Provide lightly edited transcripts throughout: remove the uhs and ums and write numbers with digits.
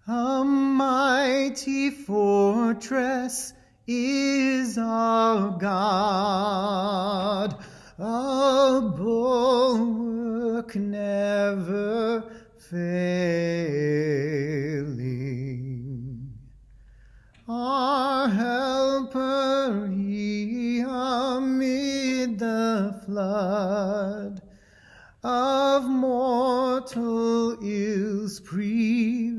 A mighty fortress is our God, a bulwark never failing. Our helper, he amid the flood of mortal ills prevailing.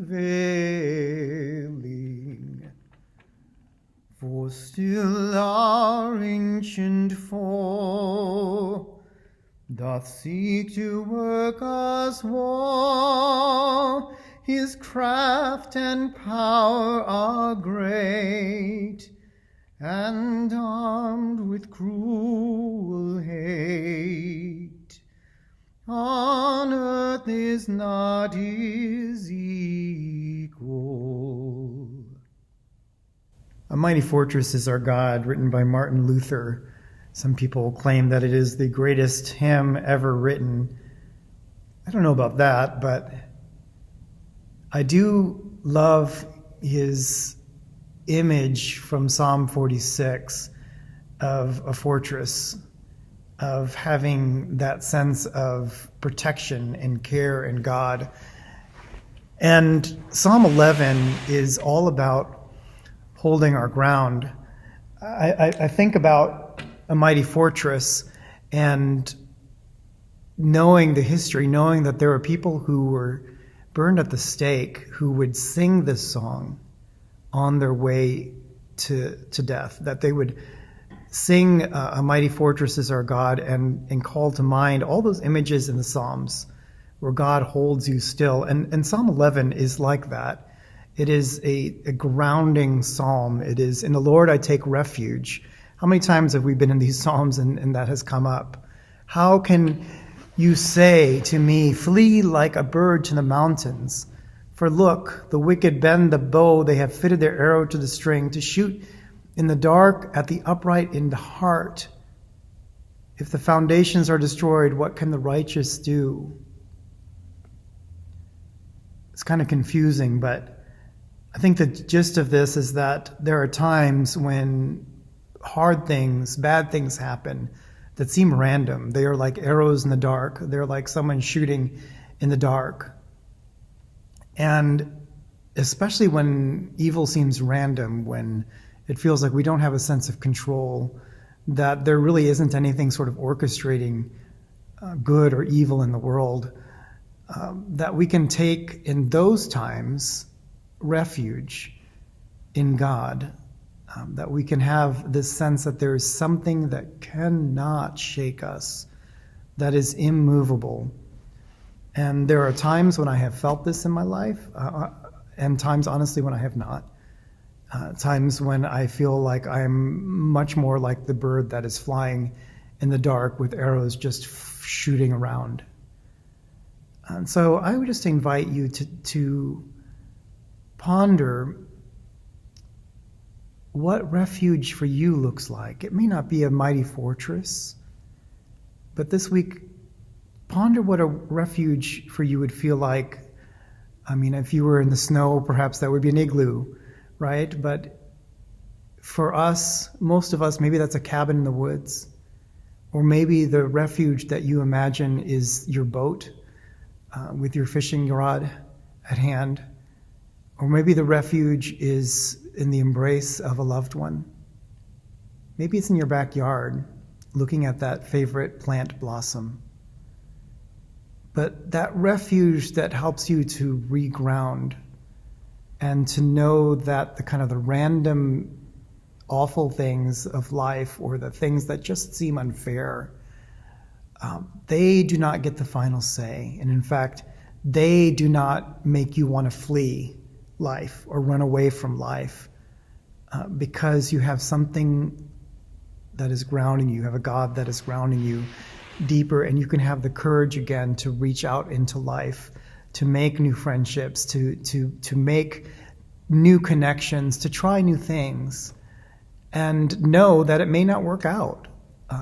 For still our ancient foe doth seek to work us woe. His craft and power are great, and armed with cruel hate. On earth is not his equal. A Mighty Fortress is Our God, written by Martin Luther. Some people claim that it is the greatest hymn ever written. I don't know about that, but I do love his image from Psalm 46 of a fortress, of having that sense of protection and care in God. And Psalm 11 is all about holding our ground. I think about a mighty fortress and knowing the history, knowing that there were people who were burned at the stake who would sing this song on their way to death, that they would sing A Mighty Fortress is Our God and call to mind all those images in the Psalms where God holds you still. And Psalm 11 is like that. It is a grounding psalm. It is, in the Lord I take refuge. How many times have we been in these psalms and that has come up? How can you say to me, flee like a bird to the mountains? For look, the wicked bend the bow, they have fitted their arrow to the string, to shoot in the dark at the upright in the heart. If the foundations are destroyed, what can the righteous do? It's kind of confusing, but I think the gist of this is that there are times when hard things, bad things happen that seem random. They are like arrows in the dark. They're like someone shooting in the dark. And especially when evil seems random, when it feels like we don't have a sense of control, that there really isn't anything sort of orchestrating good or evil in the world, that we can take in those times refuge in God. That we can have this sense that there is something that cannot shake us, that is immovable. And there are times when I have felt this in my life, and times, honestly, when I have not. Times when I feel like I'm much more like the bird that is flying in the dark with arrows just shooting around. And so I would just invite you to ponder what refuge for you looks like. It may not be a mighty fortress, but this week, ponder what a refuge for you would feel like. I mean, if you were in the snow, perhaps that would be an igloo, right? But for us, most of us, maybe that's a cabin in the woods. Or maybe the refuge that you imagine is your boat with your fishing rod at hand. Or maybe the refuge is in the embrace of a loved one. Maybe it's in your backyard, looking at that favorite plant blossom. But that refuge that helps you to reground and to know that the random awful things of life, or the things that just seem unfair, they do not get the final say. And in fact, they do not make you want to flee life or run away from life, because you have something that is grounding you. You have a God that is grounding you deeper, and you can have the courage again to reach out into life, to make new friendships, to make new connections, to try new things, and know that it may not work out,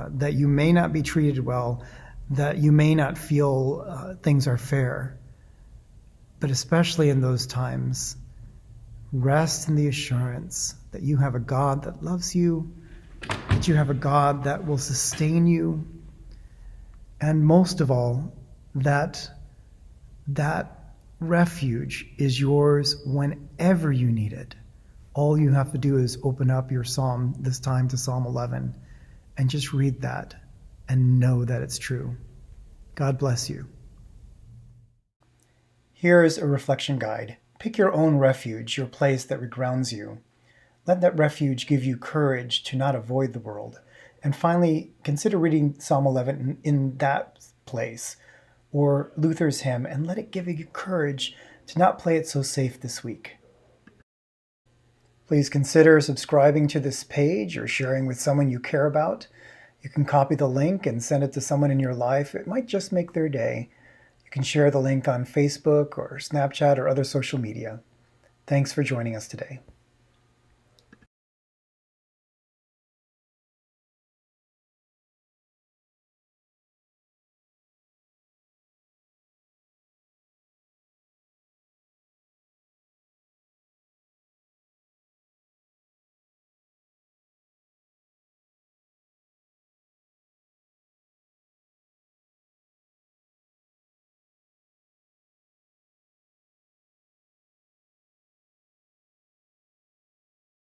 that you may not be treated well, that you may not feel things are fair. But especially in those times, Rest in the assurance that you have a God that loves you, that you have a God that will sustain you, and most of all, that refuge is yours whenever you need it. All you have to do is open up your psalm, this time to Psalm 11, and just read that and know that it's true. God bless you. Here is a reflection guide. Pick your own refuge, your place that grounds you. Let that refuge give you courage to not avoid the world. And finally, consider reading Psalm 11 in that place, or Luther's hymn, and let it give you courage to not play it so safe this week. Please consider subscribing to this page or sharing with someone you care about. You can copy the link and send it to someone in your life. It might just make their day. You can share the link on Facebook or Snapchat or other social media. Thanks for joining us today.